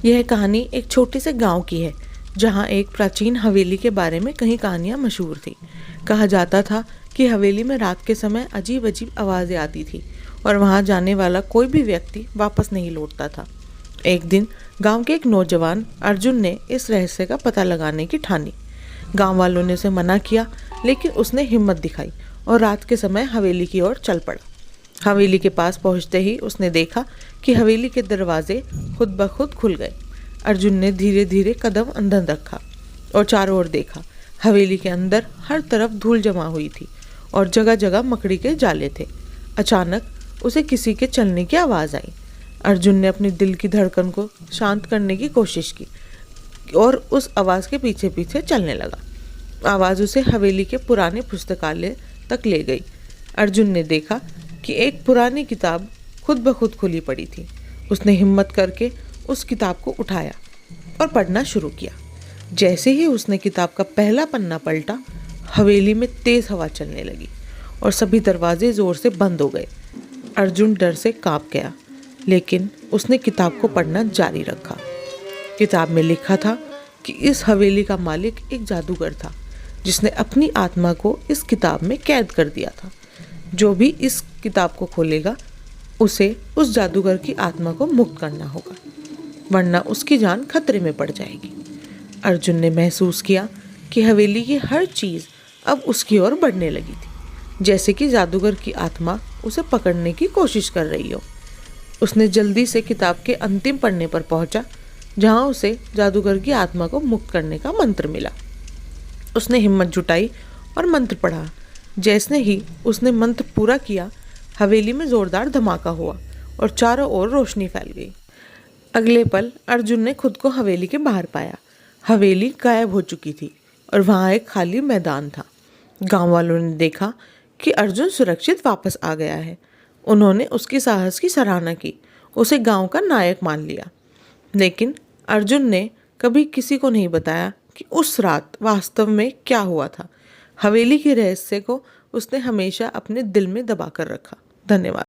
यह कहानी एक छोटे से गांव की है जहां एक प्राचीन हवेली के बारे में कई कहानियां मशहूर थी। कहा जाता था कि हवेली में रात के समय अजीब अजीब आवाज़ें आती थी और वहां जाने वाला कोई भी व्यक्ति वापस नहीं लौटता था। एक दिन गांव के एक नौजवान अर्जुन ने इस रहस्य का पता लगाने की ठानी। गांव वालों ने उसे मना किया, लेकिन उसने हिम्मत दिखाई और रात के समय हवेली की ओर चल पड़ा। हवेली के पास पहुंचते ही उसने देखा कि हवेली के दरवाजे खुद ब खुद खुल गए। अर्जुन ने धीरे धीरे कदम अंदर रखा और चारों ओर देखा। हवेली के अंदर हर तरफ धूल जमा हुई थी और जगह जगह मकड़ी के जाले थे। अचानक उसे किसी के चलने की आवाज़ आई। अर्जुन ने अपने दिल की धड़कन को शांत करने की कोशिश की और उस आवाज़ के पीछे पीछे चलने लगा। आवाज़ उसे हवेली के पुराने पुस्तकालय तक ले गई। अर्जुन ने देखा कि एक पुरानी किताब खुद ब खुद खुली पड़ी थी। उसने हिम्मत करके उस किताब को उठाया और पढ़ना शुरू किया। जैसे ही उसने किताब का पहला पन्ना पलटा, हवेली में तेज हवा चलने लगी और सभी दरवाजे जोर से बंद हो गए। अर्जुन डर से कांप गया, लेकिन उसने किताब को पढ़ना जारी रखा। किताब में लिखा था कि इस हवेली का मालिक एक जादूगर था जिसने अपनी आत्मा को इस किताब में कैद कर दिया था। जो भी इस किताब को खोलेगा उसे उस जादूगर की आत्मा को मुक्त करना होगा, वरना उसकी जान खतरे में पड़ जाएगी। अर्जुन ने महसूस किया कि हवेली की हर चीज़ अब उसकी ओर बढ़ने लगी थी, जैसे कि जादूगर की आत्मा उसे पकड़ने की कोशिश कर रही हो। उसने जल्दी से किताब के अंतिम पन्ने पर पहुंचा, जहां उसे जादूगर की आत्मा को मुक्त करने का मंत्र मिला। उसने हिम्मत जुटाई और मंत्र पढ़ा। जैसे ही उसने मंत्र पूरा किया, हवेली में जोरदार धमाका हुआ और चारों ओर रोशनी फैल गई। अगले पल अर्जुन ने खुद को हवेली के बाहर पाया। हवेली गायब हो चुकी थी और वहाँ एक खाली मैदान था। गांव वालों ने देखा कि अर्जुन सुरक्षित वापस आ गया है। उन्होंने उसके साहस की सराहना की, उसे गांव का नायक मान लिया। लेकिन अर्जुन ने कभी किसी को नहीं बताया कि उस रात वास्तव में क्या हुआ था। हवेली के रहस्य को उसने हमेशा अपने दिल में दबा कर रखा। धन्यवाद।